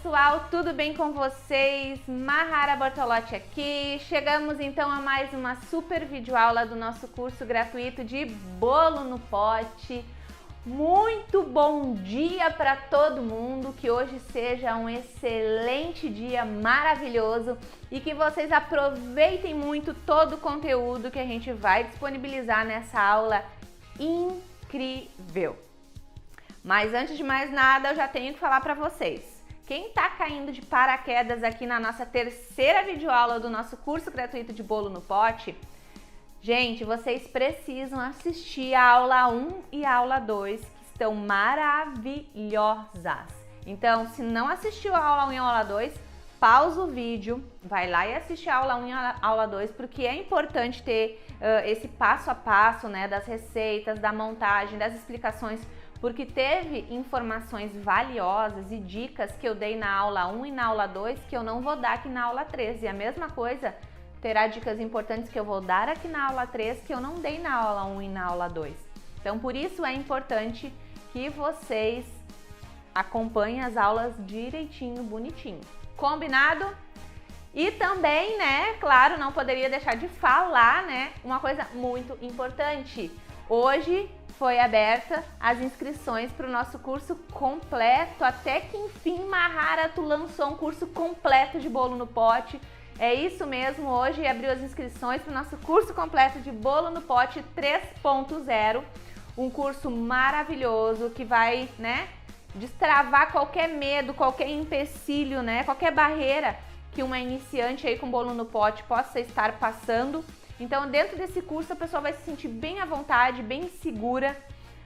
pessoal, tudo bem com vocês? Mahara Bortolotti aqui. Chegamos então a mais uma super videoaula do nosso curso gratuito de bolo no pote. Muito bom dia para todo mundo, que hoje seja um excelente dia maravilhoso e que vocês aproveitem muito todo o conteúdo que a gente vai disponibilizar nessa aula incrível. Mas antes de mais nada, eu já tenho que falar para vocês. Quem está caindo de paraquedas aqui na nossa terceira videoaula do nosso curso gratuito de bolo no pote, gente, vocês precisam assistir a aula 1 e a aula 2, que estão maravilhosas. Então, se não assistiu a aula 1 e a aula 2, pausa o vídeo, vai lá e assiste a aula 1 e a aula 2, porque é importante ter esse passo a passo, né, das receitas, da montagem, das explicações, porque teve informações valiosas e dicas que eu dei na aula 1 e na aula 2 que eu não vou dar aqui na aula 3. E a mesma coisa, terá dicas importantes que eu vou dar aqui na aula 3 que eu não dei na aula 1 e na aula 2. Então, por isso é importante que vocês acompanhem as aulas direitinho, bonitinho. Combinado? E também, né, claro, não poderia deixar de falar, né, uma coisa muito importante. Hoje foi aberta as inscrições para o nosso curso completo. Até que enfim, Mahara, tu lançou um curso completo de bolo no pote. É isso mesmo, hoje abriu as inscrições para o nosso curso completo de bolo no pote 3.0. Um curso maravilhoso que vai, né, destravar qualquer medo, qualquer empecilho, né, qualquer barreira que uma iniciante aí com bolo no pote possa estar passando. Então, dentro desse curso, a pessoa vai se sentir bem à vontade, bem segura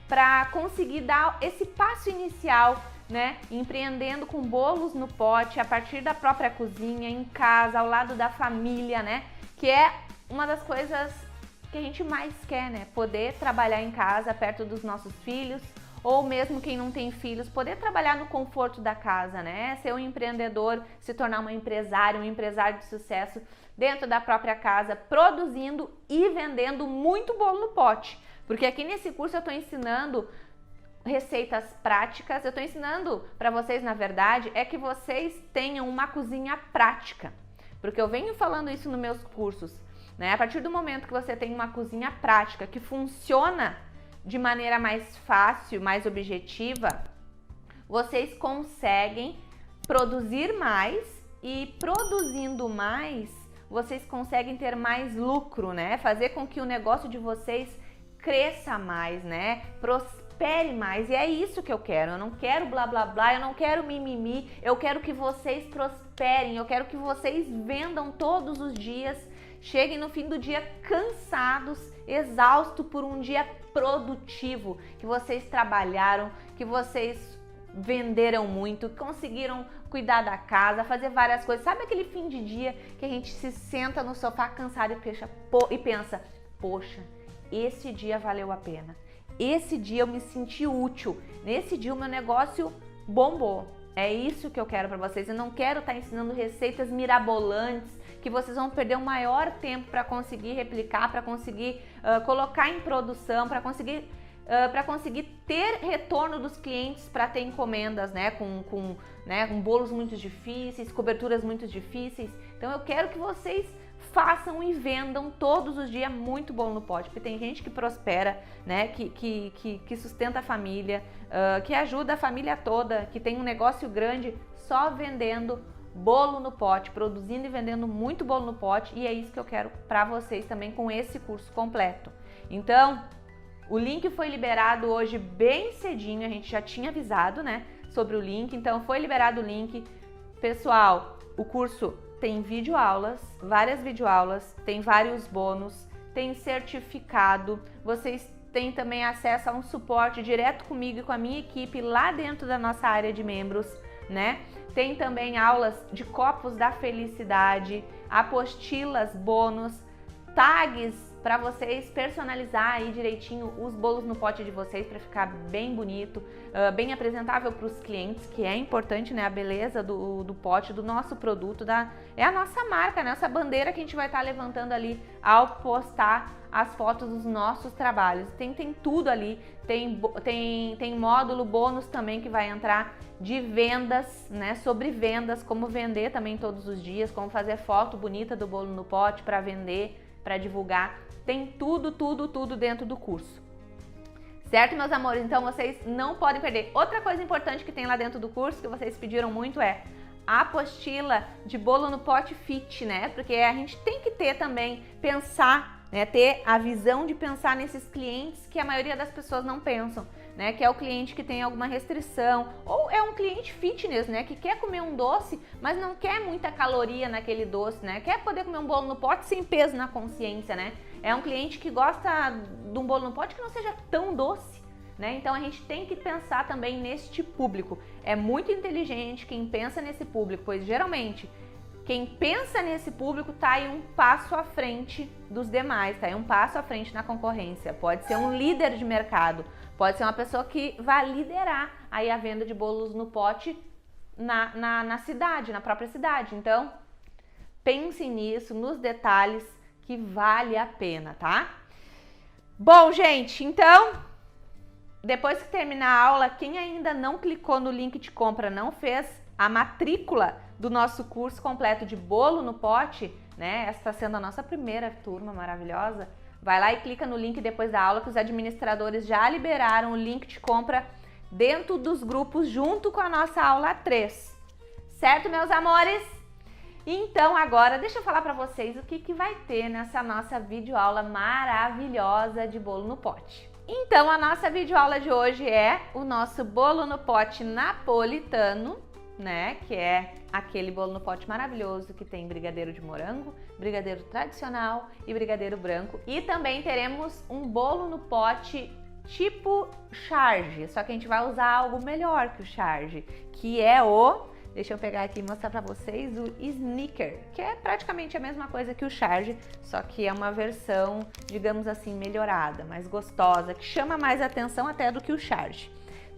para conseguir dar esse passo inicial, né? Empreendendo com bolos no pote, a partir da própria cozinha, em casa, ao lado da família, né? Que é uma das coisas que a gente mais quer, né? Poder trabalhar em casa, perto dos nossos filhos, ou mesmo quem não tem filhos, poder trabalhar no conforto da casa, né? Ser um empreendedor, se tornar um empresário de sucesso dentro da própria casa, produzindo e vendendo muito bolo no pote. Porque aqui nesse curso eu estou ensinando receitas práticas, eu estou ensinando para vocês, na verdade, é que vocês tenham uma cozinha prática. Porque eu venho falando isso nos meus cursos, né? A partir do momento que você tem uma cozinha prática que funciona de maneira mais fácil, mais objetiva, vocês conseguem produzir mais e produzindo mais, vocês conseguem ter mais lucro, né? Fazer com que o negócio de vocês cresça mais, né? Prospere mais. E é isso que eu quero. Eu não quero blá blá blá, eu não quero mimimi, eu quero que vocês prosperem, eu quero que vocês vendam todos os dias, cheguem no fim do dia cansados, exaustos por um dia produtivo, que vocês trabalharam, que vocês venderam muito, conseguiram cuidar da casa, fazer várias coisas. Sabe aquele fim de dia que a gente se senta no sofá cansado e pensa, poxa, esse dia valeu a pena. Esse dia eu me senti útil. Nesse dia o meu negócio bombou. É isso que eu quero para vocês. Eu não quero estar ensinando receitas mirabolantes que vocês vão perder o maior tempo para conseguir replicar, para conseguir colocar em produção, para conseguir ter retorno dos clientes, para ter encomendas, né, com bolos muito difíceis, coberturas muito difíceis. Então eu quero que vocês façam e vendam todos os dias muito bolo no pote, porque tem gente que prospera, né, que sustenta a família, que ajuda a família toda, que tem um negócio grande só vendendo bolo no pote, produzindo e vendendo muito bolo no pote, e é isso que eu quero para vocês também com esse curso completo. Então, o link foi liberado hoje bem cedinho, a gente já tinha avisado, né, sobre o link, então foi liberado o link. Pessoal, o curso tem videoaulas, várias videoaulas, tem vários bônus, tem certificado, vocês têm também acesso a um suporte direto comigo e com a minha equipe lá dentro da nossa área de membros, né? Tem também aulas de copos da felicidade, apostilas, bônus, tags para vocês personalizar aí direitinho os bolos no pote de vocês para ficar bem bonito, bem apresentável para os clientes, que é importante, né? A beleza do pote, do nosso produto, é a nossa marca, né? Essa bandeira que a gente vai estar levantando ali ao postar as fotos dos nossos trabalhos. Tem tudo ali, tem módulo bônus também que vai entrar de vendas, né? Sobre vendas, como vender também todos os dias, como fazer foto bonita do bolo no pote para vender, para divulgar. Tem tudo dentro do curso. Certo, meus amores? Então vocês não podem perder. Outra coisa importante que tem lá dentro do curso, que vocês pediram muito, é a apostila de bolo no pote fit, né? Porque a gente tem que ter também, pensar, né? Ter a visão de pensar nesses clientes que a maioria das pessoas não pensam, né? Que é o cliente que tem alguma restrição, ou é um cliente fitness, né? Que quer comer um doce, mas não quer muita caloria naquele doce, né? Quer poder comer um bolo no pote sem peso na consciência, né? É um cliente que gosta de um bolo no pote que não seja tão doce, né? Então a gente tem que pensar também neste público. É muito inteligente quem pensa nesse público, pois geralmente quem pensa nesse público tá aí um passo à frente dos demais, tá aí um passo à frente na concorrência. Pode ser um líder de mercado, pode ser uma pessoa que vai liderar aí a venda de bolos no pote na cidade, na própria cidade. Então, pense nisso, nos detalhes, que vale a pena, tá? Bom, gente, então, depois que terminar a aula, quem ainda não clicou no link de compra, não fez a matrícula do nosso curso completo de bolo no pote, né? Essa está sendo a nossa primeira turma maravilhosa. Vai lá e clica no link depois da aula, que os administradores já liberaram o link de compra dentro dos grupos junto com a nossa aula 3. Certo, meus amores? Então agora deixa eu falar para vocês o que vai ter nessa nossa videoaula maravilhosa de bolo no pote. Então a nossa videoaula de hoje é o nosso bolo no pote napolitano, né? Que é aquele bolo no pote maravilhoso que tem brigadeiro de morango, brigadeiro tradicional e brigadeiro branco. E também teremos um bolo no pote tipo charge, só que a gente vai usar algo melhor que o charge, que é o... Deixa eu pegar aqui e mostrar pra vocês o Snicker, que é praticamente a mesma coisa que o charge, só que é uma versão, digamos assim, melhorada, mais gostosa, que chama mais atenção até do que o charge.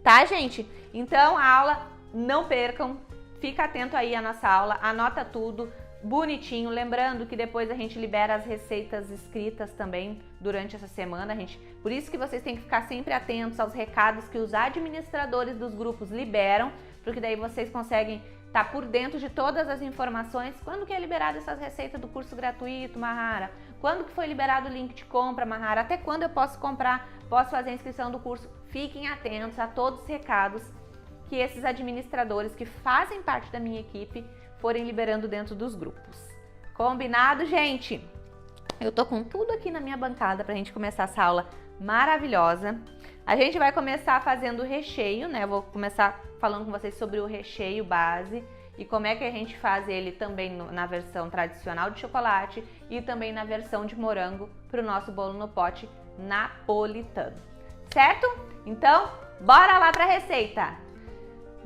Tá, gente? Então, a aula, não percam, fica atento aí à nossa aula, anota tudo bonitinho, lembrando que depois a gente libera as receitas escritas também durante essa semana, por isso que vocês têm que ficar sempre atentos aos recados que os administradores dos grupos liberam, porque daí vocês conseguem estar por dentro de todas as informações. Quando que é liberado essas receitas do curso gratuito, Mahara? Quando que foi liberado o link de compra, Mahara? Até quando eu posso comprar, posso fazer a inscrição do curso? Fiquem atentos a todos os recados que esses administradores que fazem parte da minha equipe forem liberando dentro dos grupos. Combinado, gente? Eu tô com tudo aqui na minha bancada pra gente começar essa aula maravilhosa. A gente vai começar fazendo o recheio, né? Eu vou começar falando com vocês sobre o recheio base e como é que a gente faz ele também na versão tradicional de chocolate e também na versão de morango para o nosso bolo no pote napolitano. Certo? Então, bora lá para a receita!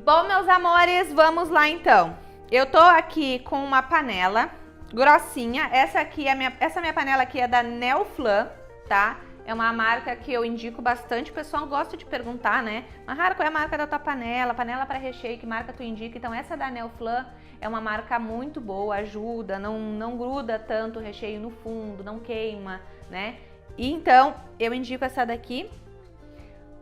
Bom, meus amores, vamos lá então. Eu tô aqui com uma panela grossinha. Essa minha panela aqui é da Neoflan, tá? É uma marca que eu indico bastante, o pessoal gosta de perguntar, né? Mahara, qual é a marca da tua panela? Panela para recheio, que marca tu indica? Então essa da Neoflan é uma marca muito boa, ajuda, não gruda tanto o recheio no fundo, não queima, né? E então eu indico essa daqui.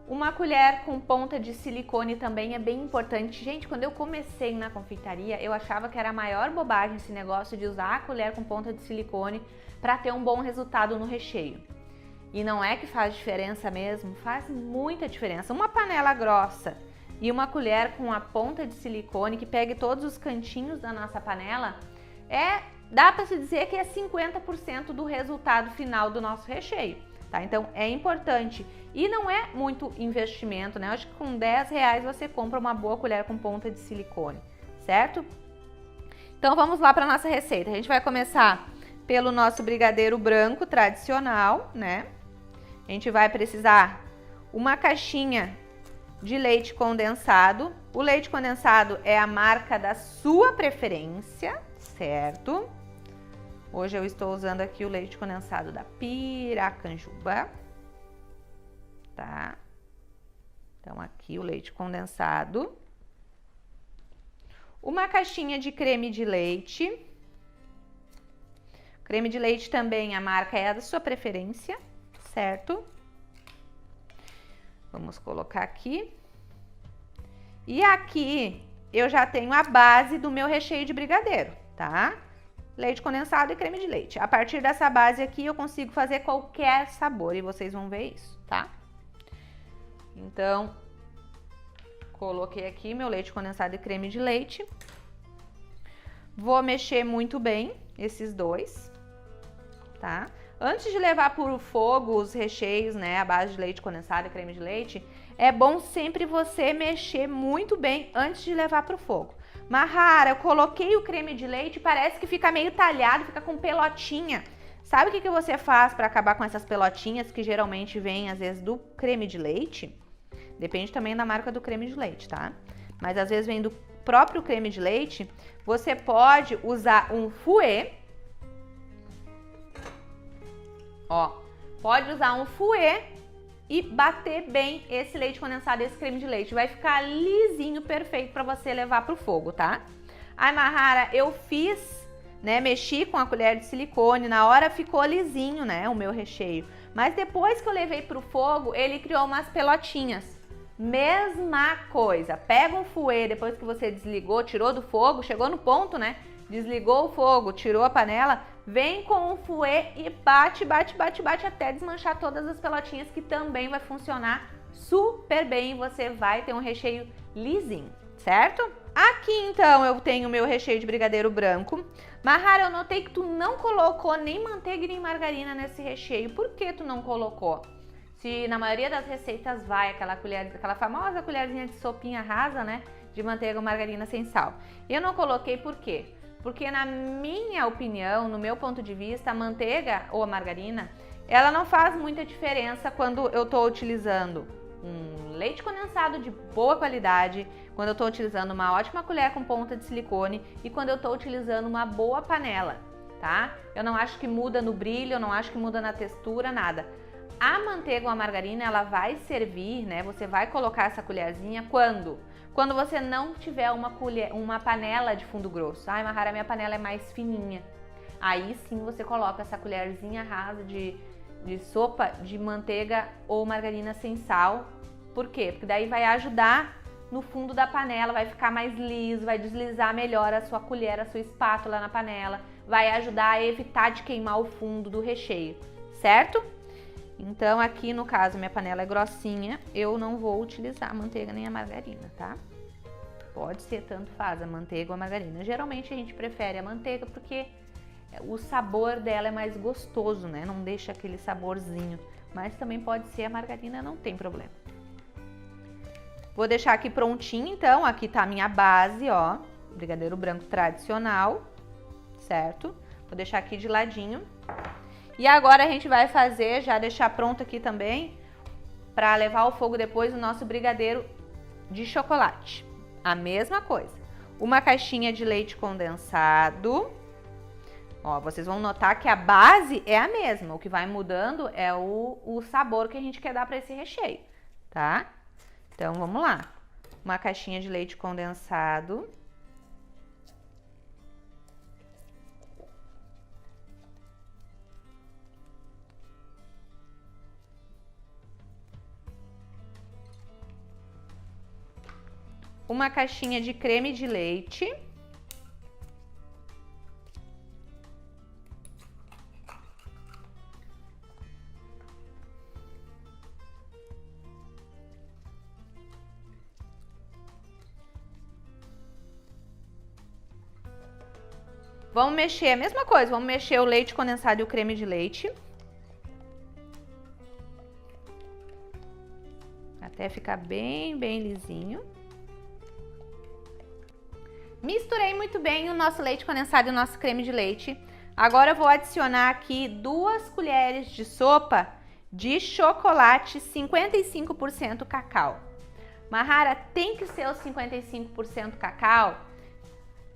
Uma colher com ponta de silicone também é bem importante. Gente, quando eu comecei na confeitaria, eu achava que era a maior bobagem esse negócio de usar a colher com ponta de silicone para ter um bom resultado no recheio. E não é que faz diferença mesmo, faz muita diferença. Uma panela grossa e uma colher com a ponta de silicone que pegue todos os cantinhos da nossa panela, dá para se dizer que é 50% do resultado final do nosso recheio, tá? Então é importante e não é muito investimento, né? Eu acho que com R$10 você compra uma boa colher com ponta de silicone, certo? Então vamos lá para nossa receita. A gente vai começar pelo nosso brigadeiro branco tradicional, né? A gente vai precisar uma caixinha de leite condensado. O leite condensado é a marca da sua preferência, certo? Hoje eu estou usando aqui o leite condensado da Piracanjuba, tá? Então, aqui o leite condensado. Uma caixinha de creme de leite. Creme de leite também, a marca é a da sua preferência, certo? Vamos colocar aqui. E aqui eu já tenho a base do meu recheio de brigadeiro, tá? Leite condensado e creme de leite. A partir dessa base aqui eu consigo fazer qualquer sabor e vocês vão ver isso, tá? Então, coloquei aqui meu leite condensado e creme de leite. Vou mexer muito bem esses dois, tá? Antes de levar para o fogo os recheios, né, a base de leite condensado e creme de leite, é bom sempre você mexer muito bem antes de levar para o fogo. Mahara, eu coloquei o creme de leite, parece que fica meio talhado, fica com pelotinha. Sabe o que você faz para acabar com essas pelotinhas que geralmente vêm às vezes do creme de leite? Depende também da marca do creme de leite, tá? Mas às vezes vem do próprio creme de leite. Você pode usar um fouet. Ó, pode usar um fouet e bater bem esse leite condensado e esse creme de leite. Vai ficar lisinho, perfeito para você levar pro fogo, tá? Ai, Mahara, eu fiz, né, mexi com a colher de silicone, na hora ficou lisinho, né, o meu recheio. Mas depois que eu levei pro fogo, ele criou umas pelotinhas. Mesma coisa, pega um fouet depois que você desligou, tirou do fogo, chegou no ponto, né? Desligou o fogo, tirou a panela, vem com um fouet e bate, bate, bate, bate até desmanchar todas as pelotinhas, que também vai funcionar super bem. Você vai ter um recheio lisinho, certo? Aqui então eu tenho o meu recheio de brigadeiro branco. Mahara, eu notei que tu não colocou nem manteiga nem margarina nesse recheio. Por que tu não colocou? Se na maioria das receitas vai aquela famosa colherzinha de sopinha rasa, né, de manteiga ou margarina sem sal. Eu não coloquei por quê? Porque na minha opinião, no meu ponto de vista, a manteiga ou a margarina, ela não faz muita diferença quando eu estou utilizando um leite condensado de boa qualidade, quando eu estou utilizando uma ótima colher com ponta de silicone e quando eu estou utilizando uma boa panela, tá? Eu não acho que muda no brilho, eu não acho que muda na textura, nada. A manteiga ou a margarina, ela vai servir, né? Você vai colocar essa colherzinha quando? Quando você não tiver uma panela de fundo grosso. Ai, Mahara, minha panela é mais fininha. Aí sim você coloca essa colherzinha rasa de sopa de manteiga ou margarina sem sal. Por quê? Porque daí vai ajudar no fundo da panela, vai ficar mais liso, vai deslizar melhor a sua colher, a sua espátula na panela, vai ajudar a evitar de queimar o fundo do recheio, certo? Então aqui no caso minha panela é grossinha, eu não vou utilizar a manteiga nem a margarina, tá? Pode ser, tanto faz, a manteiga ou a margarina. Geralmente a gente prefere a manteiga porque o sabor dela é mais gostoso, né? Não deixa aquele saborzinho. Mas também pode ser a margarina, não tem problema. Vou deixar aqui prontinho, então. Aqui tá a minha base, ó. Brigadeiro branco tradicional, certo? Vou deixar aqui de ladinho. E agora a gente vai fazer, já deixar pronto aqui também, para levar ao fogo depois o nosso brigadeiro de chocolate. A mesma coisa. Uma caixinha de leite condensado. Ó, vocês vão notar que a base é a mesma. O que vai mudando é o sabor que a gente quer dar para esse recheio, tá? Então, vamos lá. Uma caixinha de leite condensado. Uma caixinha de creme de leite. Vamos mexer, a mesma coisa, vamos mexer o leite condensado e o creme de leite. Até ficar bem lisinho. Misturei muito bem o nosso leite condensado e o nosso creme de leite. Agora eu vou adicionar aqui 2 colheres de sopa de chocolate 55% cacau. Mahara, tem que ser os 55% cacau?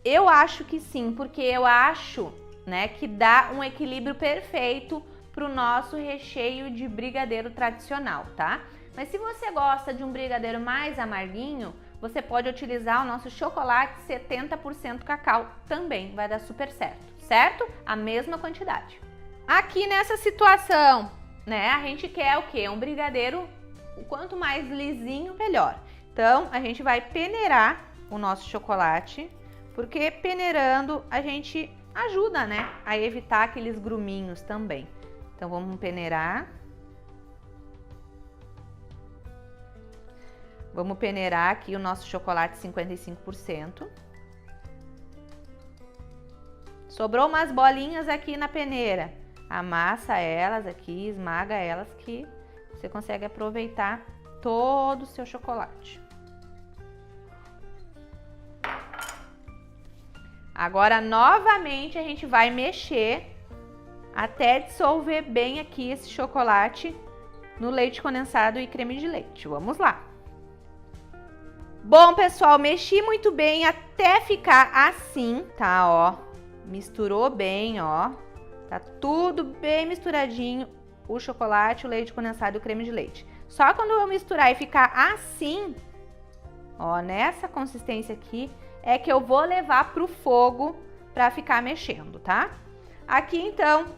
Eu acho que sim, porque eu acho né, que dá um equilíbrio perfeito para o nosso recheio de brigadeiro tradicional, tá? Mas se você gosta de um brigadeiro mais amarguinho, você pode utilizar o nosso chocolate 70% cacau, também vai dar super certo, certo? A mesma quantidade. Aqui nessa situação, né, a gente quer o quê? Um brigadeiro, o quanto mais lisinho, melhor. Então, a gente vai peneirar o nosso chocolate, porque peneirando a gente ajuda, né, a evitar aqueles gruminhos também. Então, vamos peneirar. Vamos peneirar aqui o nosso chocolate 55%. Sobrou umas bolinhas aqui na peneira. Amassa elas aqui, esmaga elas que você consegue aproveitar todo o seu chocolate. Agora, novamente, a gente vai mexer até dissolver bem aqui esse chocolate no leite condensado e creme de leite. Vamos lá. Bom, pessoal, mexi muito bem até ficar assim, tá, ó. Misturou bem, ó. Tá tudo bem misturadinho, o chocolate, o leite condensado e o creme de leite. Só quando eu misturar e ficar assim, ó, nessa consistência aqui, é que eu vou levar pro fogo pra ficar mexendo, tá? Aqui, então,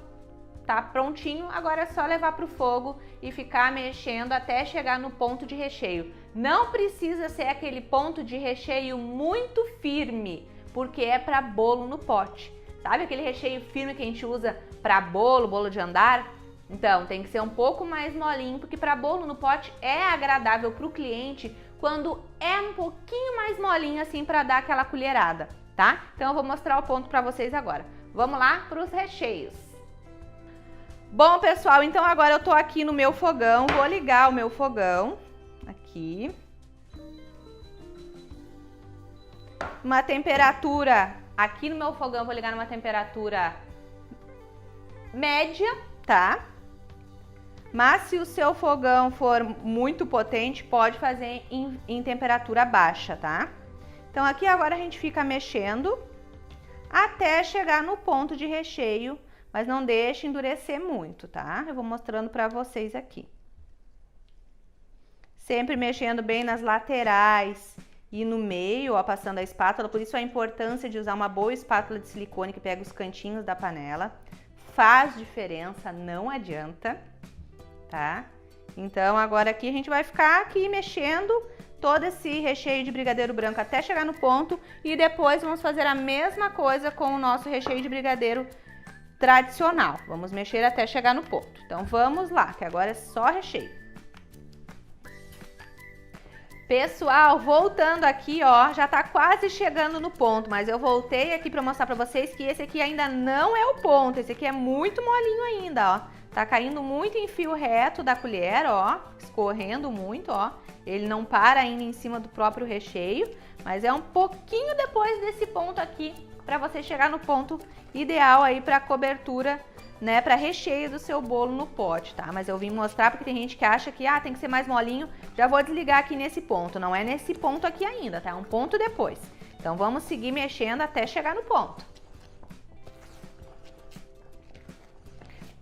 tá prontinho, agora é só levar pro fogo e ficar mexendo até chegar no ponto de recheio. Não precisa ser aquele ponto de recheio muito firme, porque é para bolo no pote. Sabe aquele recheio firme que a gente usa para bolo, bolo de andar? Então, tem que ser um pouco mais molinho, porque para bolo no pote é agradável para o cliente quando é um pouquinho mais molinho assim para dar aquela colherada, tá? Então, eu vou mostrar o ponto para vocês agora. Vamos lá para os recheios. Bom, pessoal, então agora eu tô aqui no meu fogão, vou ligar o meu fogão aqui. Uma temperatura, aqui no meu fogão eu vou ligar numa temperatura média, tá? Mas se o seu fogão for muito potente, pode fazer em temperatura baixa, tá? Então aqui agora a gente fica mexendo até chegar no ponto de recheio, mas não deixe endurecer muito, tá? Eu vou mostrando pra vocês aqui. Sempre mexendo bem nas laterais e no meio, ó, passando a espátula. Por isso a importância de usar uma boa espátula de silicone que pega os cantinhos da panela. Faz diferença, não adianta, tá? Então agora aqui a gente vai ficar aqui mexendo todo esse recheio de brigadeiro branco até chegar no ponto. E depois vamos fazer a mesma coisa com o nosso recheio de brigadeiro tradicional. Vamos mexer até chegar no ponto. Então vamos lá, que agora é só recheio. Pessoal, voltando aqui, ó, já tá quase chegando no ponto, mas eu voltei aqui pra mostrar pra vocês que esse aqui ainda não é o ponto, esse aqui é muito molinho ainda, ó. Tá caindo muito em fio reto da colher, ó, escorrendo muito, ó. Ele não para ainda em cima do próprio recheio, mas é um pouquinho depois desse ponto aqui pra você chegar no ponto ideal aí pra cobertura, né, para recheio do seu bolo no pote, tá? Mas eu vim mostrar porque tem gente que acha que tem que ser mais molinho. Já vou desligar aqui nesse ponto, não é nesse ponto aqui ainda, tá? É um ponto depois. Então vamos seguir mexendo até chegar no ponto.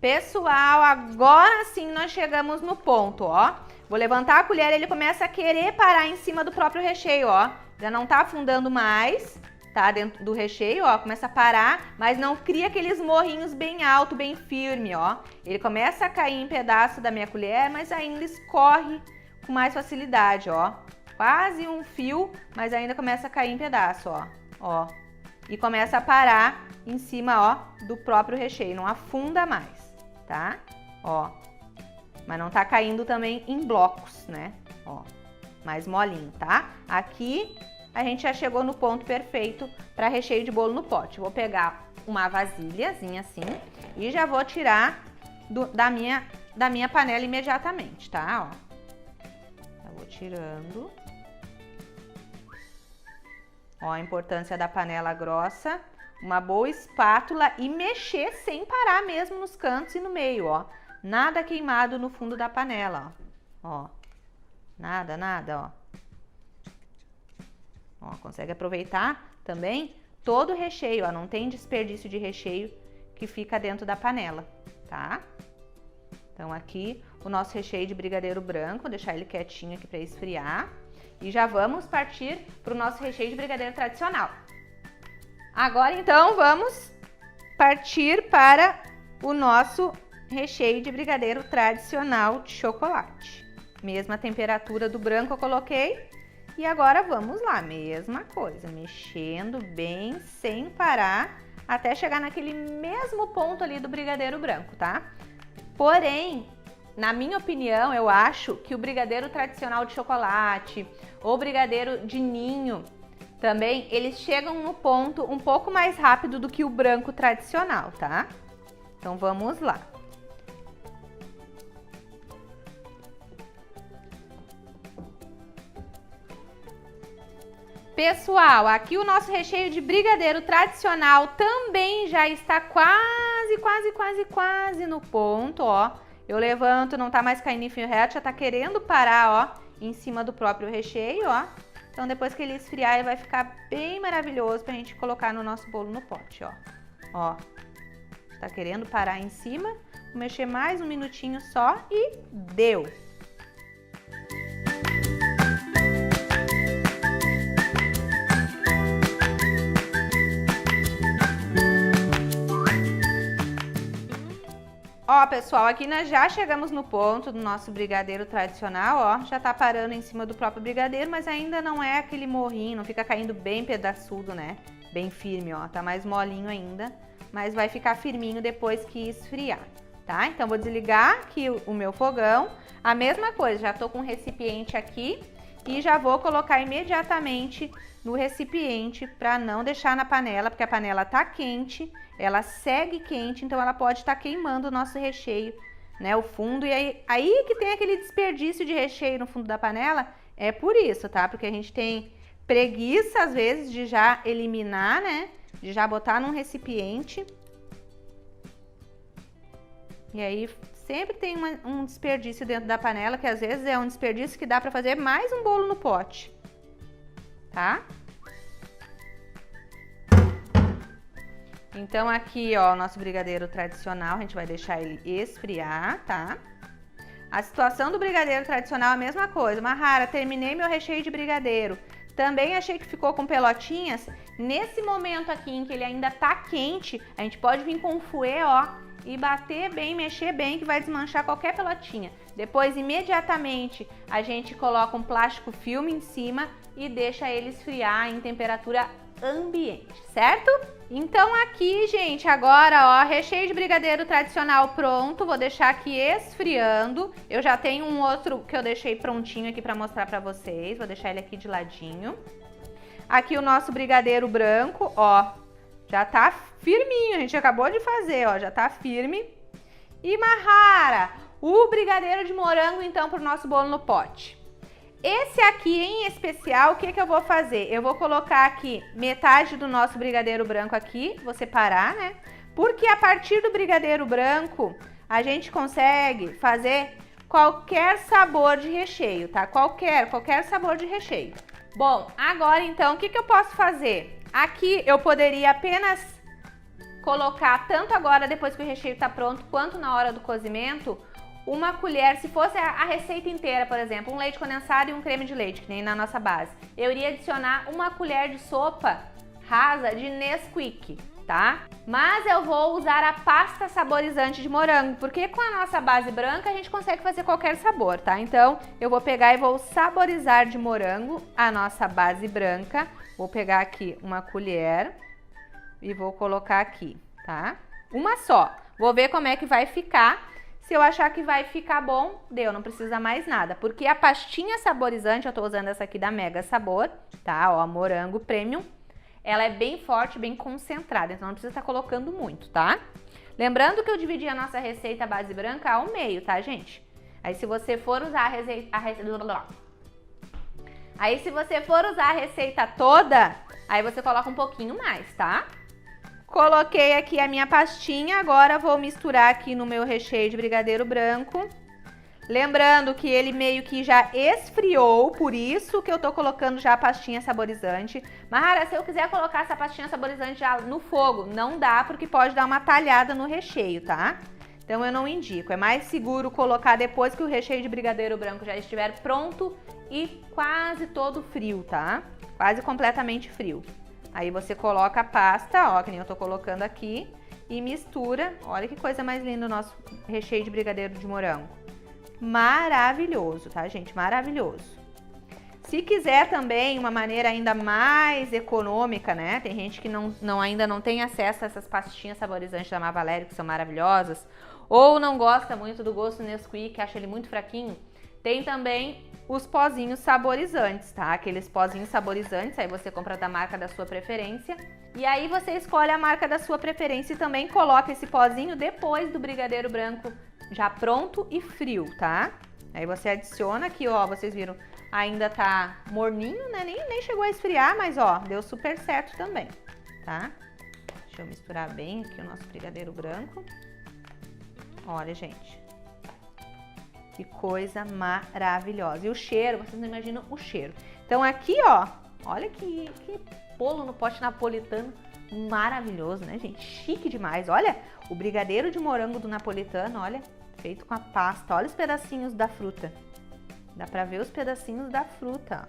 Pessoal, agora sim nós chegamos no ponto, ó. Vou levantar a colher e ele começa a querer parar em cima do próprio recheio, ó. Já não tá afundando mais, tá? Dentro do recheio, ó, começa a parar, mas não cria aqueles morrinhos bem alto, bem firme, ó. Ele começa a cair em pedaço da minha colher, mas ainda escorre com mais facilidade, ó. Quase um fio, mas ainda começa a cair em pedaço, ó. Ó. E começa a parar em cima, ó, do próprio recheio, não afunda mais, tá? Ó. Mas não tá caindo também em blocos, né? Ó. Mais molinho, tá? Aqui a gente já chegou no ponto perfeito para recheio de bolo no pote. Vou pegar uma vasilhazinha assim e já vou tirar da minha panela imediatamente, tá? Ó. Já vou tirando. Ó, a importância da panela grossa, uma boa espátula e mexer sem parar mesmo nos cantos e no meio, ó. Nada queimado no fundo da panela, ó. Ó. Nada, nada, ó. Ó, consegue aproveitar também todo o recheio, ó, não tem desperdício de recheio que fica dentro da panela, tá? Então aqui o nosso recheio de brigadeiro branco, vou deixar ele quietinho aqui para esfriar. E já vamos partir para o nosso recheio de brigadeiro tradicional. Agora então vamos partir para o nosso recheio de brigadeiro tradicional de chocolate. Mesma temperatura do branco eu coloquei. E agora vamos lá, mesma coisa, mexendo bem, sem parar, até chegar naquele mesmo ponto ali do brigadeiro branco, tá? Porém, na minha opinião, eu acho que o brigadeiro tradicional de chocolate ou brigadeiro de ninho também, eles chegam no ponto um pouco mais rápido do que o branco tradicional, tá? Então vamos lá. Pessoal, aqui o nosso recheio de brigadeiro tradicional também já está quase no ponto, ó. Eu levanto, não tá mais caindo em fio reto, já tá querendo parar, ó, em cima do próprio recheio, ó. Então depois que ele esfriar, ele vai ficar bem maravilhoso pra gente colocar no nosso bolo no pote, ó. Ó, tá querendo parar em cima, vou mexer mais um minutinho só e deu! Ó, pessoal, aqui nós já chegamos no ponto do nosso brigadeiro tradicional, ó. Já tá parando em cima do próprio brigadeiro, mas ainda não é aquele morrinho, não fica caindo bem pedaçudo, né? Bem firme, ó. Tá mais molinho ainda, mas vai ficar firminho depois que esfriar, tá? Então, vou desligar aqui o meu fogão. A mesma coisa, já tô com um recipiente aqui e já vou colocar imediatamente no recipiente para não deixar na panela, porque a panela tá quente. Ela segue quente, então ela pode estar queimando o nosso recheio, né, o fundo. E aí que tem aquele desperdício de recheio no fundo da panela, é por isso, tá? Porque a gente tem preguiça, às vezes, de já eliminar, né, de já botar num recipiente. E aí sempre tem um desperdício dentro da panela, que às vezes é um desperdício que dá para fazer mais um bolo no pote, tá? Então aqui, ó, o nosso brigadeiro tradicional, a gente vai deixar ele esfriar, tá? A situação do brigadeiro tradicional é a mesma coisa. Mahara, terminei meu recheio de brigadeiro. Também achei que ficou com pelotinhas. Nesse momento aqui em que ele ainda tá quente, a gente pode vir com um fouet, ó, e bater bem, mexer bem, que vai desmanchar qualquer pelotinha. Depois, imediatamente, a gente coloca um plástico filme em cima e deixa ele esfriar em temperatura ambiente, certo? Então aqui, gente, agora, ó, recheio de brigadeiro tradicional pronto. Vou deixar aqui esfriando. Eu já tenho um outro que eu deixei prontinho aqui pra mostrar pra vocês. Vou deixar ele aqui de ladinho. Aqui o nosso brigadeiro branco, ó, já tá firminho. A gente acabou de fazer, ó, já tá firme. E Mahara, o brigadeiro de morango, então, pro nosso bolo no pote. Esse aqui em especial, o que eu vou fazer? Eu vou colocar aqui metade do nosso brigadeiro branco aqui, vou separar, né? Porque a partir do brigadeiro branco, a gente consegue fazer qualquer sabor de recheio, tá? Qualquer sabor de recheio. Bom, agora então, o que eu posso fazer? Aqui eu poderia apenas colocar, tanto agora depois que o recheio tá pronto, quanto na hora do cozimento, uma colher, se fosse a receita inteira, por exemplo, um leite condensado e um creme de leite, que nem na nossa base, eu iria adicionar uma colher de sopa rasa de Nesquik, tá? Mas eu vou usar a pasta saborizante de morango, porque com a nossa base branca a gente consegue fazer qualquer sabor, tá? Então, eu vou pegar e vou saborizar de morango a nossa base branca. Vou pegar aqui uma colher e vou colocar aqui, tá? Uma só. Vou ver como é que vai ficar. Se eu achar que vai ficar bom, deu, não precisa mais nada. Porque a pastinha saborizante, eu tô usando essa aqui da Mega Sabor, tá? Ó, morango premium. Ela é bem forte, bem concentrada, então não precisa estar colocando muito, tá? Lembrando que eu dividi a nossa receita base branca ao meio, tá, gente? Aí se você for usar a receita toda, aí você coloca um pouquinho mais, tá? Coloquei aqui a minha pastinha, agora vou misturar aqui no meu recheio de brigadeiro branco. Lembrando que ele meio que já esfriou, por isso que eu tô colocando já a pastinha saborizante. Mahara, se eu quiser colocar essa pastinha saborizante já no fogo, não dá, porque pode dar uma talhada no recheio, tá? Então eu não indico, é mais seguro colocar depois que o recheio de brigadeiro branco já estiver pronto e quase todo frio, tá? Quase completamente frio. Aí você coloca a pasta, ó, que nem eu tô colocando aqui, e mistura. Olha que coisa mais linda o nosso recheio de brigadeiro de morango. Maravilhoso, tá, gente? Maravilhoso. Se quiser também uma maneira ainda mais econômica, né? Tem gente que ainda não tem acesso a essas pastinhas saborizantes da Mavalério, que são maravilhosas, ou não gosta muito do gosto Nesquik, acha ele muito fraquinho. Tem também os pozinhos saborizantes, tá? Aqueles pozinhos saborizantes, aí você compra da marca da sua preferência. E aí você escolhe a marca da sua preferência e também coloca esse pozinho depois do brigadeiro branco já pronto e frio, tá? Aí você adiciona aqui, ó, vocês viram, ainda tá morninho, né? Nem chegou a esfriar, mas ó, deu super certo também, tá? Deixa eu misturar bem aqui o nosso brigadeiro branco. Olha, gente, que coisa maravilhosa. E o cheiro, vocês não imaginam o cheiro. Então aqui, ó, olha que bolo no pote napolitano maravilhoso, né, gente? Chique demais. Olha, o brigadeiro de morango do napolitano, olha, feito com a pasta. Olha os pedacinhos da fruta. Dá pra ver os pedacinhos da fruta.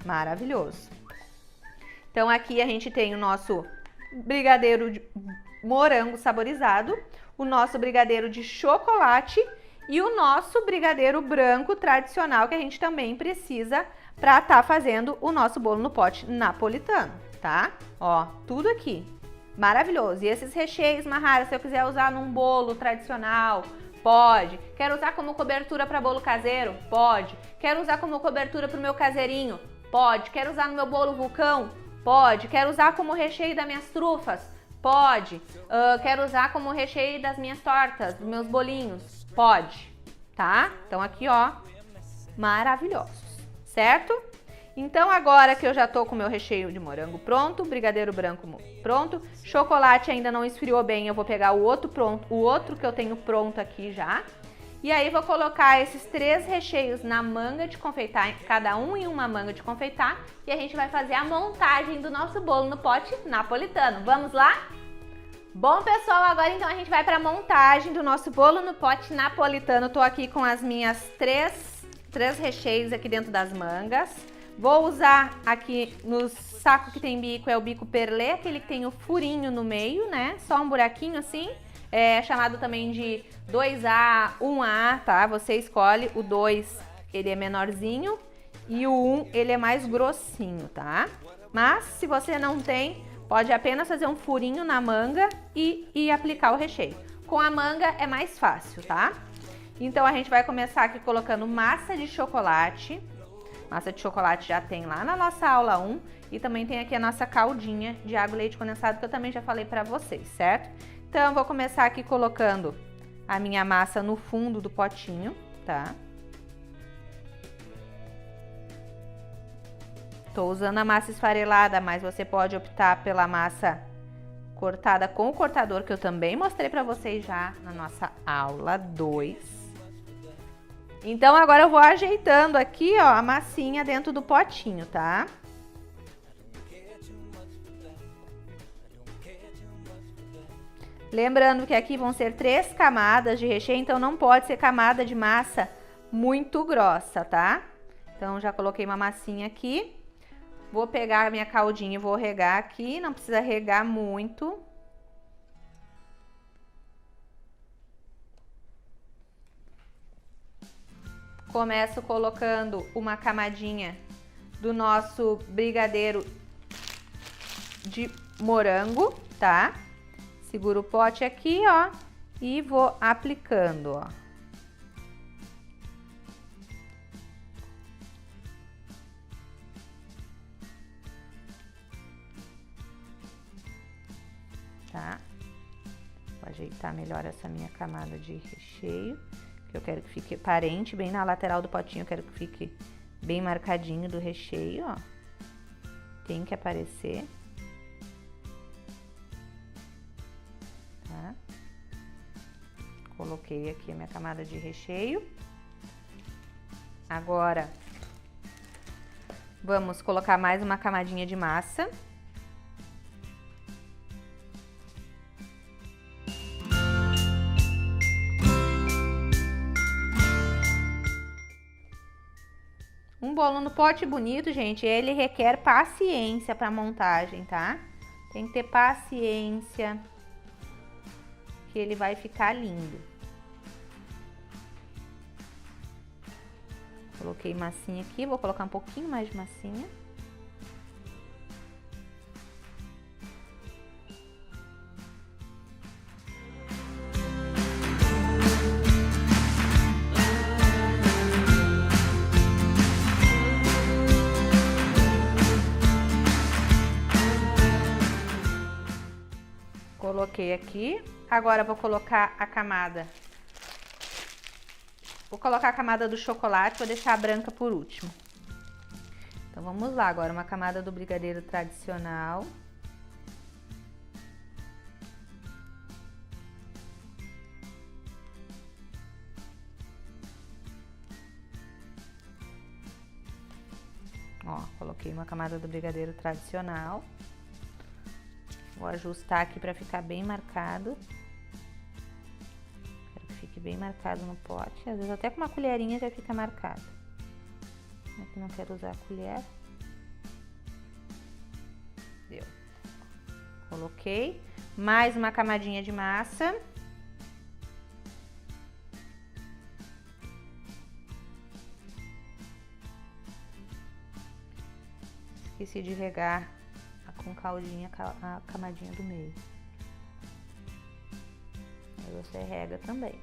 Maravilhoso. Então aqui a gente tem o nosso brigadeiro de morango saborizado, o nosso brigadeiro de chocolate e o nosso brigadeiro branco tradicional, que a gente também precisa para estar fazendo o nosso bolo no pote napolitano, tá? Ó, tudo aqui. Maravilhoso. E esses recheios, Mahara, se eu quiser usar num bolo tradicional, pode. Quero usar como cobertura para bolo caseiro? Pode. Quero usar como cobertura para o meu caseirinho? Pode. Quero usar no meu bolo vulcão? Pode. Quero usar como recheio das minhas trufas? Pode. Quero usar como recheio das minhas tortas, dos meus bolinhos? Pode. Tá? Então aqui, ó, maravilhosos, certo? Então agora que eu já tô com o meu recheio de morango pronto, brigadeiro branco pronto, chocolate ainda não esfriou bem, eu vou pegar o outro que eu tenho pronto aqui já. E aí vou colocar esses 3 recheios na manga de confeitar, cada um em uma manga de confeitar, e a gente vai fazer a montagem do nosso bolo no pote napolitano. Vamos lá? Bom, pessoal, agora então a gente vai para a montagem do nosso bolo no pote napolitano. Tô aqui com as minhas três recheios aqui dentro das mangas. Vou usar aqui no saco que tem bico, é o bico perlê, aquele que tem o furinho no meio, né? Só um buraquinho assim. É chamado também de 2A, 1A, tá? Você escolhe. O 2, ele é menorzinho, e o 1, ele é mais grossinho, tá? Mas se você não tem, pode apenas fazer um furinho na manga e aplicar o recheio. Com a manga é mais fácil, tá? Então a gente vai começar aqui colocando massa de chocolate. Massa de chocolate já tem lá na nossa aula 1 e também tem aqui a nossa caldinha de água e leite condensado que eu também já falei pra vocês, certo? Então eu vou começar aqui colocando a minha massa no fundo do potinho, tá? Tô usando a massa esfarelada, mas você pode optar pela massa cortada com o cortador, que eu também mostrei pra vocês já na nossa aula 2. Então agora eu vou ajeitando aqui, ó, a massinha dentro do potinho, tá? Lembrando que aqui vão ser 3 camadas de recheio, então não pode ser camada de massa muito grossa, tá? Então já coloquei uma massinha aqui. Vou pegar a minha caldinha e vou regar aqui, não precisa regar muito. Começo colocando uma camadinha do nosso brigadeiro de morango, tá? Seguro o pote aqui, ó, e vou aplicando, ó. Tá? Vou ajeitar melhor essa minha camada de recheio, que eu quero que fique aparente, bem na lateral do potinho, eu quero que fique bem marcadinho do recheio, ó. Tem que aparecer. Tá? Coloquei aqui a minha camada de recheio. Agora, vamos colocar mais uma camadinha de massa. Um bolo no pote bonito, gente, ele requer paciência para montagem, tá? Tem que ter paciência, que ele vai ficar lindo. Coloquei massinha aqui, vou colocar um pouquinho mais de massinha. Coloquei aqui, agora vou colocar a camada. Vou colocar a camada do chocolate, vou deixar a branca por último. Então vamos lá, agora uma camada do brigadeiro tradicional. Ó, coloquei uma camada do brigadeiro tradicional. Vou ajustar aqui para ficar bem marcado. Quero que fique bem marcado no pote. Às vezes até com uma colherinha já fica marcado. Aqui não quero usar a colher. Deu. Coloquei. Mais uma camadinha de massa. Esqueci de regar com caldinha a camadinha do meio. Aí você rega também.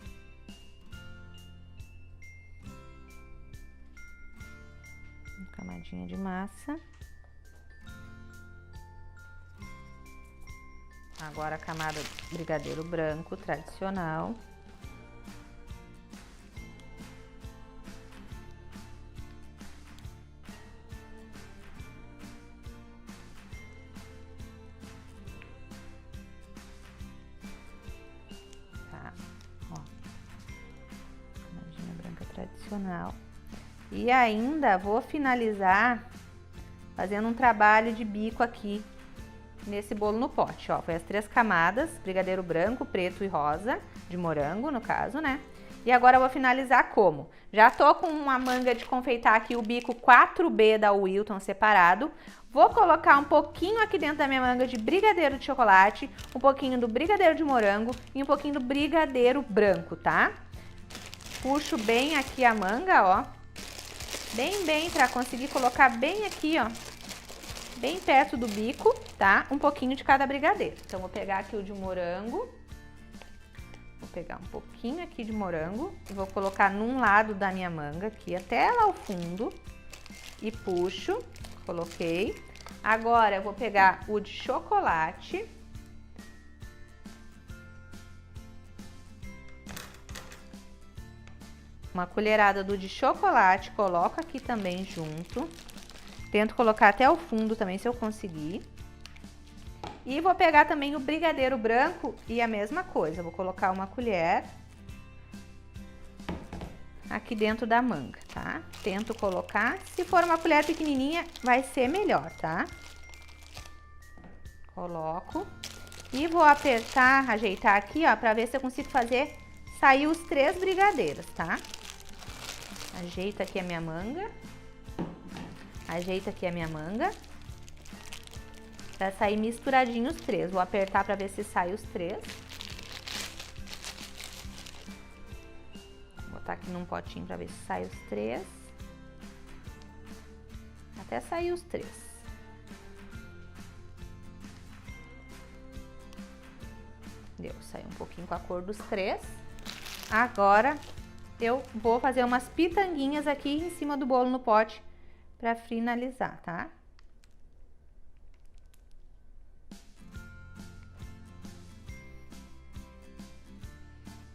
Uma camadinha de massa. Agora a camada brigadeiro branco tradicional. Tradicional. E ainda vou finalizar fazendo um trabalho de bico aqui nesse bolo no pote, ó. Foi as 3 camadas, brigadeiro branco, preto e rosa, de morango no caso, né? E agora eu vou finalizar como? Já tô com uma manga de confeitar aqui, o bico 4B da Wilton separado. Vou colocar um pouquinho aqui dentro da minha manga de brigadeiro de chocolate, um pouquinho do brigadeiro de morango e um pouquinho do brigadeiro branco, tá? Puxo bem aqui a manga, ó, bem pra conseguir colocar bem aqui, ó, bem perto do bico, tá? Um pouquinho de cada brigadeiro. Então, vou pegar aqui o de morango, vou pegar um pouquinho aqui de morango e vou colocar num lado da minha manga aqui, até lá ao fundo, e puxo, coloquei. Agora, eu vou pegar o de chocolate. Uma colherada do de chocolate, coloco aqui também junto. Tento colocar até o fundo também, se eu conseguir. E vou pegar também o brigadeiro branco e a mesma coisa. Vou colocar uma colher aqui dentro da manga, tá? Tento colocar. Se for uma colher pequenininha, vai ser melhor, tá? Coloco. E vou apertar, ajeitar aqui, ó, pra ver se eu consigo fazer sair os 3 brigadeiros, tá? Ajeito aqui a minha manga. Ajeito aqui a minha manga. Pra sair misturadinho os 3. Vou apertar pra ver se sai os 3. Vou botar aqui num potinho pra ver se sai os 3. Até sair os 3. Deu, saiu um pouquinho com a cor dos 3. Agora eu vou fazer umas pitanguinhas aqui em cima do bolo no pote pra finalizar, tá?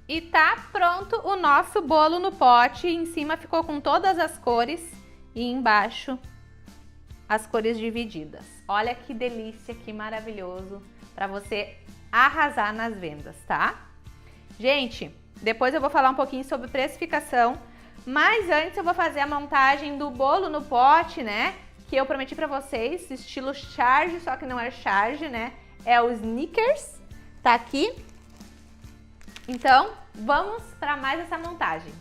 E tá pronto o nosso bolo no pote. Em cima ficou com todas as cores e embaixo as cores divididas. Olha que delícia, que maravilhoso pra você arrasar nas vendas, tá? Gente, Depois eu vou falar um pouquinho sobre precificação, mas antes eu vou fazer a montagem do bolo no pote, né? Que eu prometi pra vocês, estilo charge, só que não é charge, né? É o Snickers, tá aqui. Então, vamos para mais essa montagem.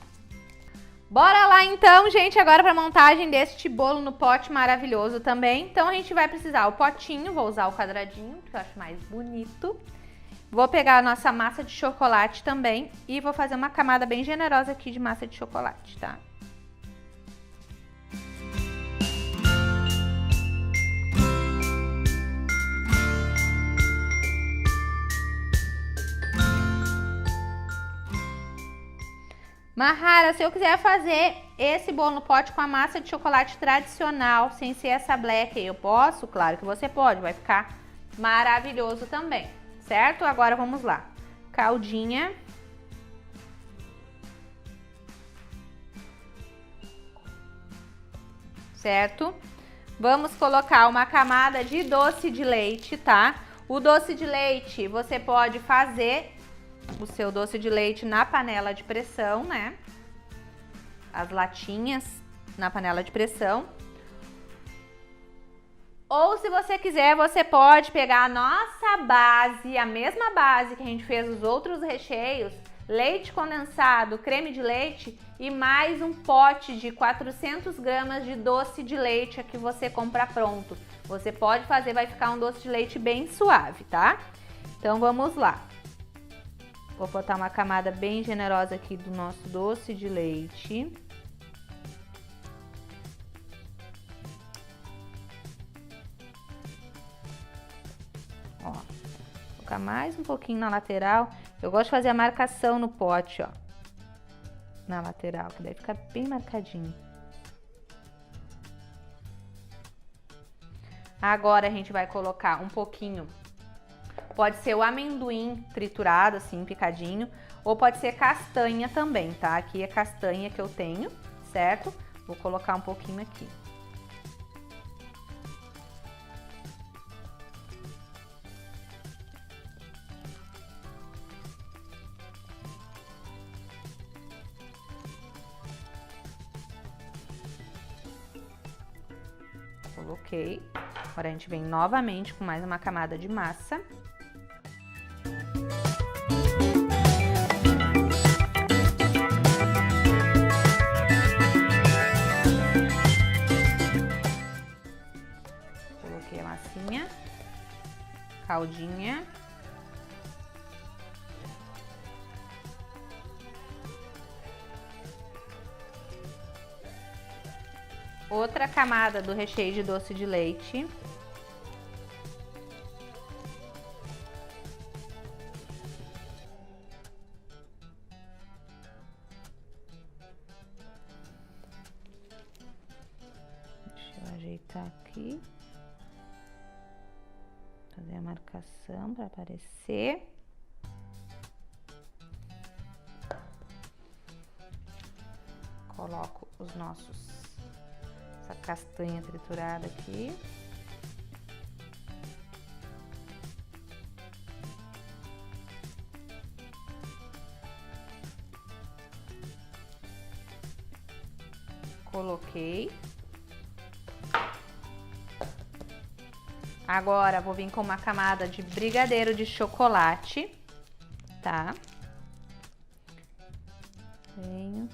Bora lá então, gente, agora para a montagem deste bolo no pote maravilhoso também. Então a gente vai precisar o potinho, vou usar o quadradinho, porque eu acho mais bonito. Vou pegar a nossa massa de chocolate também e vou fazer uma camada bem generosa aqui de massa de chocolate, tá? Mahara, se eu quiser fazer esse bolo no pote com a massa de chocolate tradicional, sem ser essa black, eu posso? Claro que você pode, vai ficar maravilhoso também, certo? Agora vamos lá. Caldinha. Certo? Vamos colocar uma camada de doce de leite, tá? O doce de leite, você pode fazer o seu doce de leite na panela de pressão, né? As latinhas na panela de pressão. Ou se você quiser, você pode pegar a nossa base, a mesma base que a gente fez os outros recheios, leite condensado, creme de leite e mais um pote de 400 gramas de doce de leite que você compra pronto. Você pode fazer, vai ficar um doce de leite bem suave, tá? Então vamos lá. Vou botar uma camada bem generosa aqui do nosso doce de leite. Ó, vou colocar mais um pouquinho na lateral. Eu gosto de fazer a marcação no pote, ó. Na lateral, que daí fica bem marcadinho. Agora a gente vai colocar um pouquinho. Pode ser o amendoim triturado, assim, picadinho, ou pode ser castanha também, tá? Aqui é castanha que eu tenho, certo? Vou colocar um pouquinho aqui. Coloquei. Agora a gente vem novamente com mais uma camada de massa. Coloquei a massinha, caldinha. Outra camada do recheio de doce de leite. Deixa eu ajeitar aqui. Fazer a marcação para aparecer. Coloco os nossos essa castanha triturada aqui. Coloquei. Agora vou vir com uma camada de brigadeiro de chocolate, tá? Venho.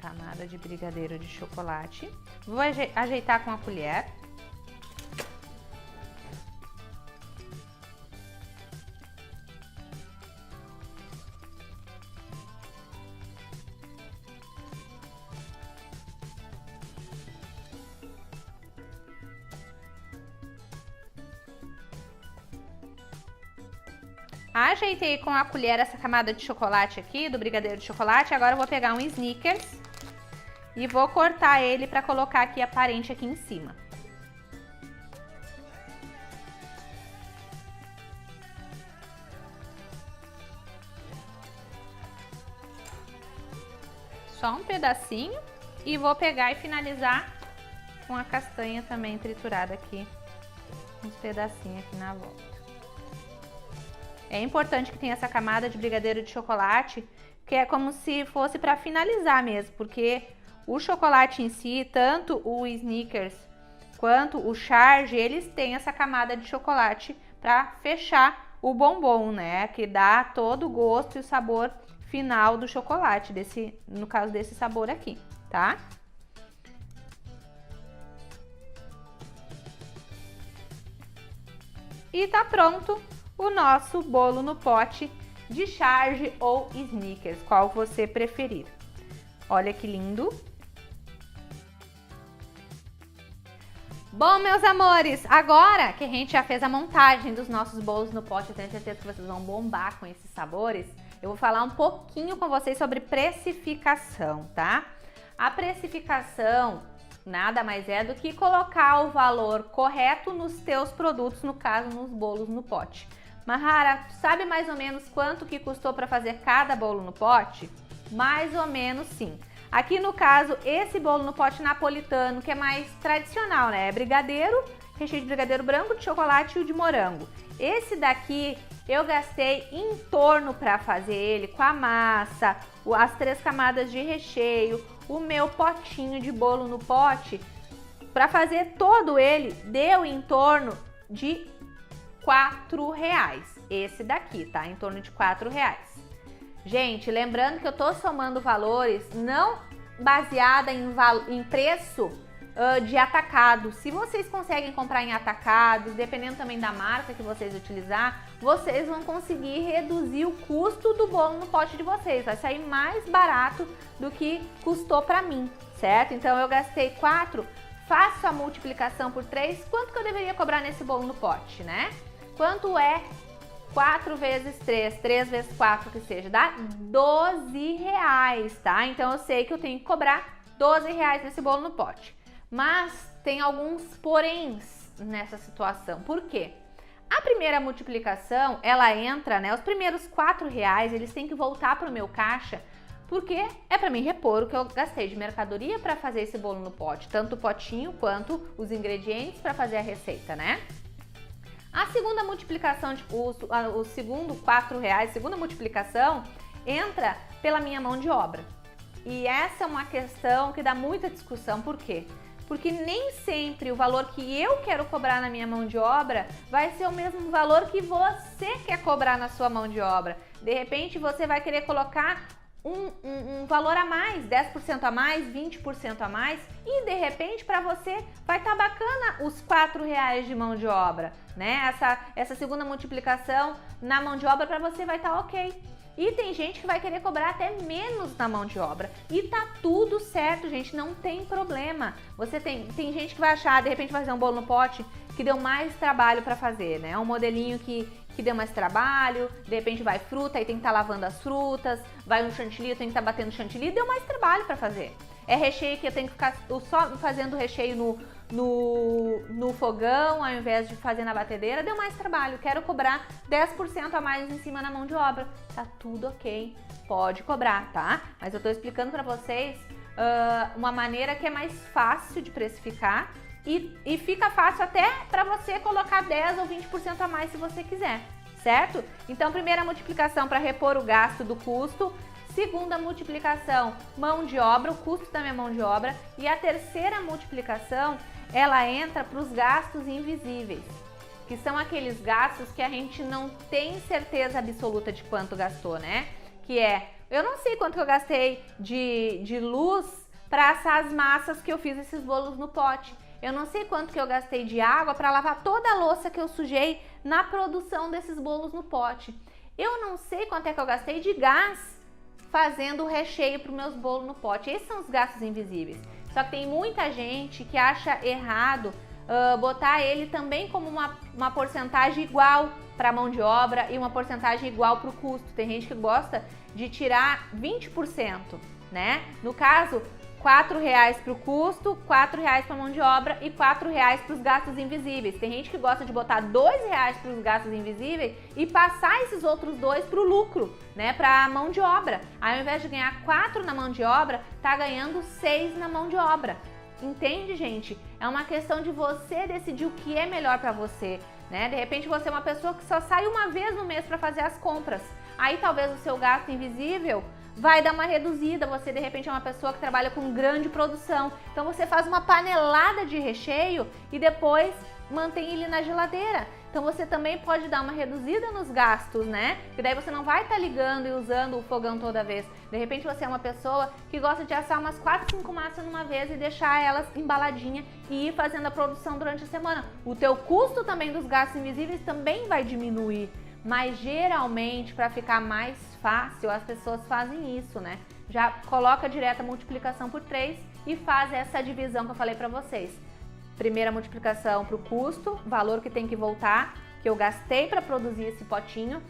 Camada de brigadeiro de chocolate. Vou ajeitar com a colher. Ajeitei com a colher essa camada de chocolate aqui, do brigadeiro de chocolate. Agora eu vou pegar um Snickers e vou cortar ele para colocar aqui aparente aqui em cima. só um pedacinho e vou pegar e finalizar com a castanha também triturada aqui, uns pedacinhos aqui na volta. É importante que tenha essa camada de brigadeiro de chocolate, que é como se fosse para finalizar mesmo, porque o chocolate em si, tanto o Snickers quanto o Charge, eles têm essa camada de chocolate para fechar o bombom, né? Que dá todo o gosto e o sabor final do chocolate, no caso desse sabor aqui, tá? E tá pronto o nosso bolo no pote de Charge ou Snickers, qual você preferir. Olha que lindo! Bom, meus amores, agora que a gente já fez a montagem dos nossos bolos no pote, eu tenho certeza que vocês vão bombar com esses sabores, eu vou falar um pouquinho com vocês sobre precificação, tá? A precificação nada mais é do que colocar o valor correto nos teus produtos, no caso, nos bolos no pote. Mahara, sabe mais ou menos quanto que custou para fazer cada bolo no pote? Mais ou menos sim. Aqui no caso, esse bolo no pote napolitano, que é mais tradicional, né? É brigadeiro, recheio de brigadeiro branco, de chocolate e o de morango. Esse daqui eu gastei em torno para fazer ele com a massa, as 3 camadas de recheio, o meu potinho de bolo no pote. Para fazer todo ele, deu em torno de R$4. Esse daqui, tá? Em torno de R$4. Gente, lembrando que eu tô somando valores não baseada em preço de atacado. Se vocês conseguem comprar em atacado, dependendo também da marca que vocês utilizar, vocês vão conseguir reduzir o custo do bolo no pote de vocês. Vai sair mais barato do que custou para mim, certo? Então eu gastei 4, faço a multiplicação por 3. Quanto que eu deveria cobrar nesse bolo no pote, né? Quanto é 4 vezes 3, 3 vezes 4 que seja, dá R$12, tá? Então eu sei que eu tenho que cobrar R$12 nesse bolo no pote. Mas tem alguns poréns nessa situação. Por quê? A primeira multiplicação, ela entra, né? Os primeiros R$4, eles têm que voltar para o meu caixa, porque é para mim repor o que eu gastei de mercadoria para fazer esse bolo no pote, tanto o potinho quanto os ingredientes para fazer a receita, né? A segunda multiplicação, o segundo R$4, segunda multiplicação, entra pela minha mão de obra. E essa é uma questão que dá muita discussão, por quê? Porque nem sempre o valor que eu quero cobrar na minha mão de obra vai ser o mesmo valor que você quer cobrar na sua mão de obra. De repente você vai querer colocar um valor a mais, 10% a mais, 20% a mais, e de repente para você vai estar bacana os R$4 de mão de obra, né? Essa segunda multiplicação na mão de obra para você vai estar ok. E tem gente que vai querer cobrar até menos na mão de obra. E tá tudo certo, gente, não tem problema. Você tem gente que vai achar, de repente, fazer um bolo no pote que deu mais trabalho para fazer, né? Um modelinho que deu mais trabalho, de repente vai fruta e tem que estar lavando as frutas, vai um chantilly, tem que estar batendo chantilly, deu mais trabalho para fazer. É recheio que eu tenho que ficar só fazendo o recheio no fogão, ao invés de fazer na batedeira, deu mais trabalho. Quero cobrar 10% a mais em cima na mão de obra. Tá tudo ok, pode cobrar, tá? Mas eu tô explicando para vocês uma maneira que é mais fácil de precificar e fica fácil até para você colocar 10 ou 20% a mais se você quiser, certo? Então, primeira multiplicação para repor o gasto do custo. Segunda multiplicação, mão de obra, o custo da minha mão de obra. E a terceira multiplicação, ela entra para os gastos invisíveis, que são aqueles gastos que a gente não tem certeza absoluta de quanto gastou, né? Que é, eu não sei quanto que eu gastei de luz para assar as massas que eu fiz esses bolos no pote. Eu não sei quanto que eu gastei de água para lavar toda a louça que eu sujei na produção desses bolos no pote. Eu não sei quanto é que eu gastei de gás fazendo o recheio para os meus bolos no pote. Esses são os gastos invisíveis. Só que tem muita gente que acha errado botar ele também como uma porcentagem igual para a mão de obra e uma porcentagem igual para o custo. Tem gente que gosta de tirar 20%, né? No caso, R$4 para o custo, R$4 para a mão de obra e R$4 para os gastos invisíveis. Tem gente que gosta de botar R$2 para os gastos invisíveis e passar esses outros 2 para o lucro, né, para a mão de obra. Aí, ao invés de ganhar 4 na mão de obra, tá ganhando 6 na mão de obra. Entende, gente? É uma questão de você decidir o que é melhor para você, né? De repente você é uma pessoa que só sai uma vez no mês para fazer as compras. Aí talvez o seu gasto invisível vai dar uma reduzida. Você de repente é uma pessoa que trabalha com grande produção. Então você faz uma panelada de recheio e depois mantém ele na geladeira. Então você também pode dar uma reduzida nos gastos, né? Que daí você não vai estar ligando e usando o fogão toda vez. De repente você é uma pessoa que gosta de assar umas 4, 5 massas numa vez e deixar elas embaladinha e ir fazendo a produção durante a semana. O teu custo também dos gastos invisíveis também vai diminuir. Mas geralmente, para ficar mais fácil, as pessoas fazem isso, né? Já coloca direto a multiplicação por 3 e faz essa divisão que eu falei para vocês. Primeira multiplicação para o custo, valor que tem que voltar, que eu gastei para produzir esse potinho.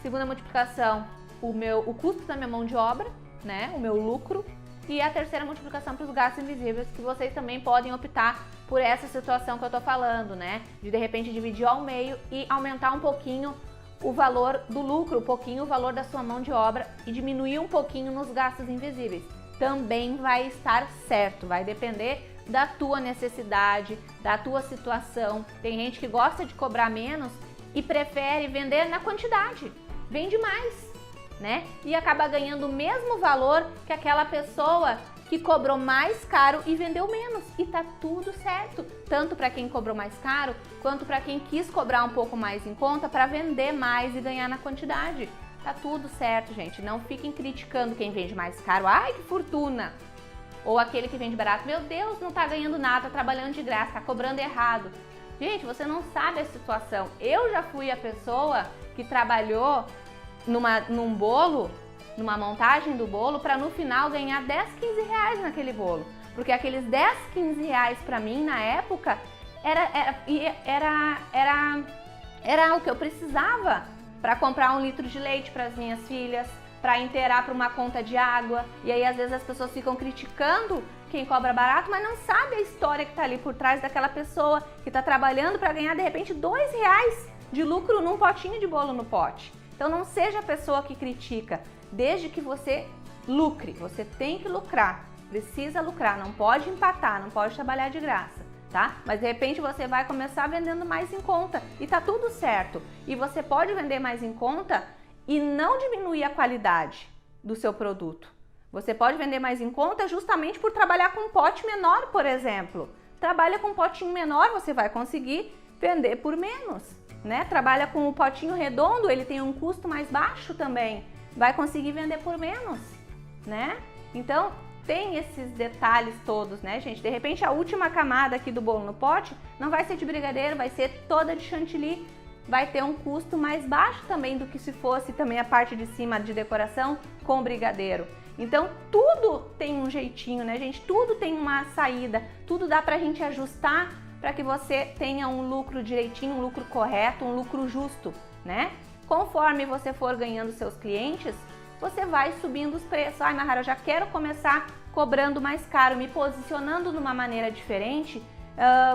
Segunda multiplicação, o custo da minha mão de obra, né? O meu lucro. E a terceira multiplicação para os gastos invisíveis, que vocês também podem optar por essa situação que eu tô falando, né? De repente dividir ao meio e aumentar um pouquinho o valor do lucro, um pouquinho o valor da sua mão de obra e diminuir um pouquinho nos gastos invisíveis. Também vai estar certo, vai depender da tua necessidade, da tua situação. Tem gente que gosta de cobrar menos e prefere vender na quantidade, vende mais, né? E acaba ganhando o mesmo valor que aquela pessoa que cobrou mais caro e vendeu menos. E tá tudo certo, tanto para quem cobrou mais caro, quanto para quem quis cobrar um pouco mais em conta para vender mais e ganhar na quantidade. Tá tudo certo, gente. Não fiquem criticando quem vende mais caro. Ai, que fortuna! Ou aquele que vende barato. Meu Deus, não tá ganhando nada, tá trabalhando de graça, tá cobrando errado. Gente, você não sabe a situação. Eu já fui a pessoa que trabalhou num bolo, numa montagem do bolo, para no final ganhar 10, 15 reais naquele bolo. Porque aqueles 10, 15 reais para mim, na época, era o que eu precisava para comprar 1 litro de leite para as minhas filhas, para inteirar para uma conta de água. E aí às vezes as pessoas ficam criticando quem cobra barato, mas não sabe a história que está ali por trás daquela pessoa que está trabalhando para ganhar de repente 2 reais de lucro num potinho de bolo no pote. Então não seja a pessoa que critica, desde que você lucre. Você tem que lucrar, precisa lucrar, não pode empatar, não pode trabalhar de graça, tá? Mas de repente você vai começar vendendo mais em conta e tá tudo certo. E você pode vender mais em conta e não diminuir a qualidade do seu produto. Você pode vender mais em conta justamente por trabalhar com um pote menor, por exemplo. Trabalha com um potinho menor, você vai conseguir vender por menos, né? Trabalha com um potinho redondo, ele tem um custo mais baixo também, vai conseguir vender por menos, né? Então, tem esses detalhes todos, né, gente? De repente, a última camada aqui do bolo no pote não vai ser de brigadeiro, vai ser toda de chantilly. Vai ter um custo mais baixo também do que se fosse também a parte de cima de decoração com brigadeiro. Então, tudo tem um jeitinho, né, gente? Tudo tem uma saída, tudo dá pra gente ajustar para que você tenha um lucro direitinho, um lucro correto, um lucro justo, né? Conforme você for ganhando seus clientes, você vai subindo os preços. Ai, Mahara, eu já quero começar cobrando mais caro, me posicionando de uma maneira diferente,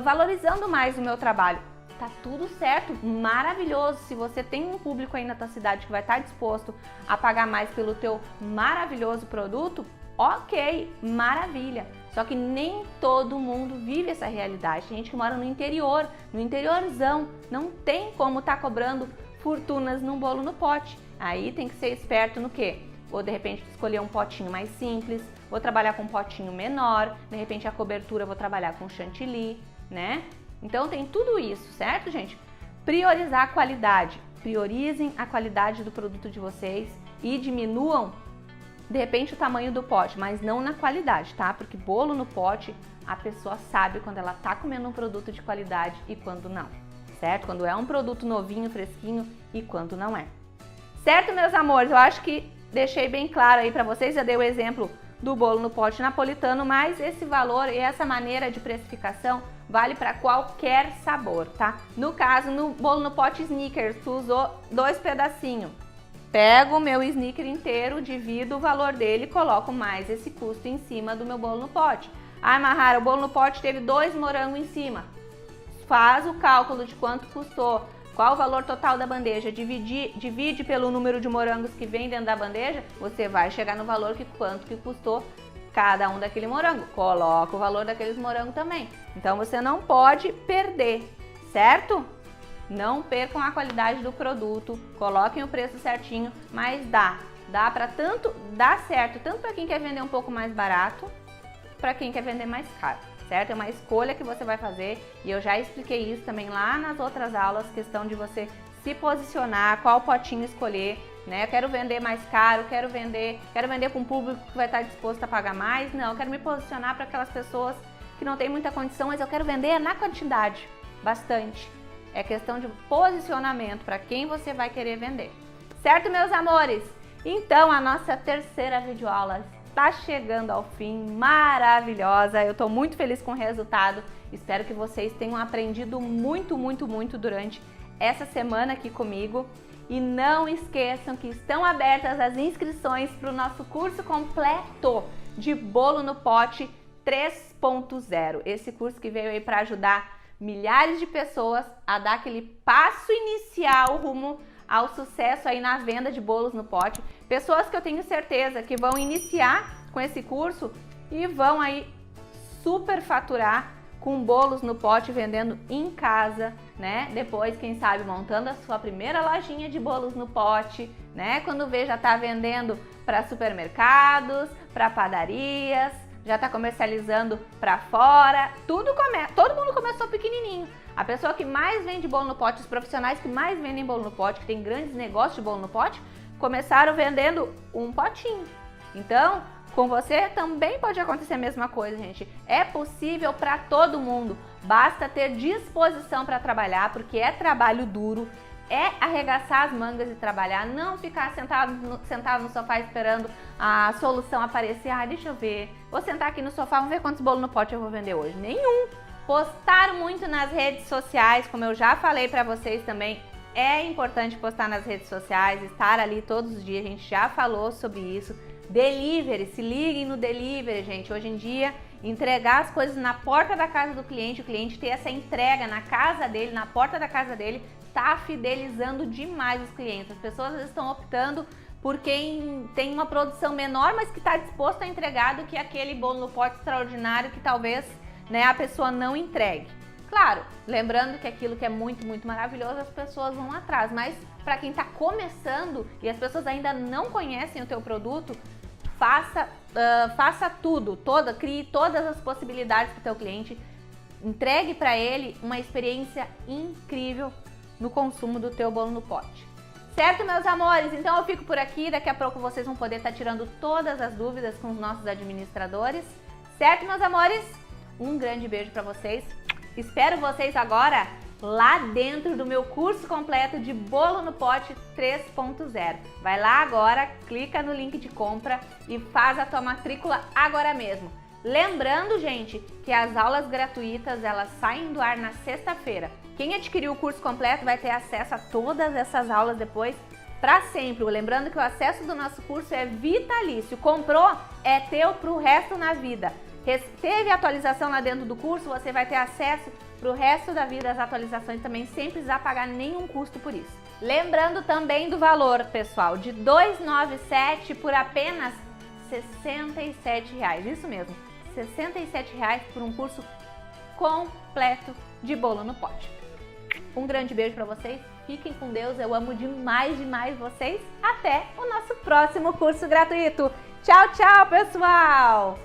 valorizando mais o meu trabalho. Tá tudo certo, maravilhoso. Se você tem um público aí na tua cidade que vai estar disposto a pagar mais pelo teu maravilhoso produto, ok, maravilha. Só que nem todo mundo vive essa realidade. Tem gente que mora no interior, no interiorzão, não tem como tá cobrando fortunas num bolo no pote. Aí tem que ser esperto no quê? Ou de repente escolher um potinho mais simples, vou trabalhar com um potinho menor, de repente a cobertura eu vou trabalhar com chantilly, né? Então tem tudo isso, certo, gente? Priorizar a qualidade. Priorizem a qualidade do produto de vocês e diminuam, de repente, o tamanho do pote, mas não na qualidade, tá? Porque bolo no pote, a pessoa sabe quando ela tá comendo um produto de qualidade e quando não, certo? Quando é um produto novinho, fresquinho e quando não é. Certo, meus amores? Eu acho que deixei bem claro aí pra vocês, já dei o exemplo do bolo no pote napolitano, mas esse valor e essa maneira de precificação vale para qualquer sabor, tá? No caso, no bolo no pote Snickers, tu usou 2 pedacinhos. pego o meu sneaker inteiro, divido o valor dele e coloco mais esse custo em cima do meu bolo no pote. Ah, Mahara, o bolo no pote teve 2 morangos em cima. Faz o cálculo de quanto custou, qual o valor total da bandeja, divide pelo número de morangos que vem dentro da bandeja, você vai chegar no valor que quanto que custou cada um daquele morango. Coloca o valor daqueles morangos também. Então você não pode perder, certo? Não percam a qualidade do produto, coloquem o preço certinho, mas dá para tanto, dá certo, tanto para quem quer vender um pouco mais barato, para quem quer vender mais caro, certo? É uma escolha que você vai fazer e eu já expliquei isso também lá nas outras aulas, questão de você se posicionar, qual potinho escolher, né? Eu quero vender mais caro, quero vender para um público que vai estar disposto a pagar mais, não, eu quero me posicionar para aquelas pessoas que não têm muita condição, mas eu quero vender na quantidade, bastante. É questão de posicionamento para quem você vai querer vender. Certo, meus amores? Então, a nossa terceira videoaula está chegando ao fim, maravilhosa. Eu estou muito feliz com o resultado. Espero que vocês tenham aprendido muito, muito, muito durante essa semana aqui comigo. E não esqueçam que estão abertas as inscrições para o nosso curso completo de Bolo no Pote 3.0. Esse curso que veio aí para ajudar milhares de pessoas a dar aquele passo inicial rumo ao sucesso aí na venda de bolos no pote. Pessoas que eu tenho certeza que vão iniciar com esse curso e vão aí super faturar com bolos no pote vendendo em casa, né? Depois, quem sabe, montando a sua primeira lojinha de bolos no pote, né? Quando vê, já tá vendendo para supermercados, para padarias, já está comercializando para fora, todo mundo começou pequenininho. A pessoa que mais vende bolo no pote, os profissionais que mais vendem bolo no pote, que tem grandes negócios de bolo no pote, começaram vendendo um potinho. Então, com você também pode acontecer a mesma coisa, gente. É possível para todo mundo, basta ter disposição para trabalhar, porque é trabalho duro, é arregaçar as mangas e trabalhar, não ficar sentado no sofá esperando a solução aparecer. Ah, deixa eu ver, vou sentar aqui no sofá, vamos ver quantos bolos no pote eu vou vender hoje. Nenhum. Postar muito nas redes sociais, como eu já falei para vocês também, é importante postar nas redes sociais, estar ali todos os dias, a gente já falou sobre isso. Delivery, se liguem no delivery, gente. Hoje em dia, entregar as coisas na porta da casa do cliente, o cliente ter essa entrega na casa dele, na porta da casa dele, tá fidelizando demais os clientes. As pessoas estão optando por quem tem uma produção menor, mas que está disposto a entregar do que aquele bolo no pote extraordinário que talvez, né, a pessoa não entregue. Claro, lembrando que aquilo que é muito, muito maravilhoso, as pessoas vão atrás, mas para quem está começando e as pessoas ainda não conhecem o teu produto, faça tudo, crie todas as possibilidades para o teu cliente, entregue para ele uma experiência incrível no consumo do teu bolo no pote. Certo, meus amores? Então eu fico por aqui, daqui a pouco vocês vão poder estar tirando todas as dúvidas com os nossos administradores. Certo, meus amores? Um grande beijo para vocês. Espero vocês agora lá dentro do meu curso completo de Bolo no Pote 3.0. Vai lá agora, clica no link de compra e faz a tua matrícula agora mesmo. Lembrando, gente, que as aulas gratuitas, elas saem do ar na sexta-feira. Quem adquiriu o curso completo vai ter acesso a todas essas aulas depois para sempre. Lembrando que o acesso do nosso curso é vitalício. Comprou, é teu pro resto na vida. Teve atualização lá dentro do curso, você vai ter acesso pro resto da vida às atualizações também, sem precisar pagar nenhum custo por isso. Lembrando também do valor, pessoal, de R$ 297 por apenas R$ 67. Isso mesmo, R$ 67 por um curso completo de bolo no pote. Um grande beijo para vocês, fiquem com Deus, eu amo demais, demais vocês. Até o nosso próximo curso gratuito. Tchau, tchau, pessoal!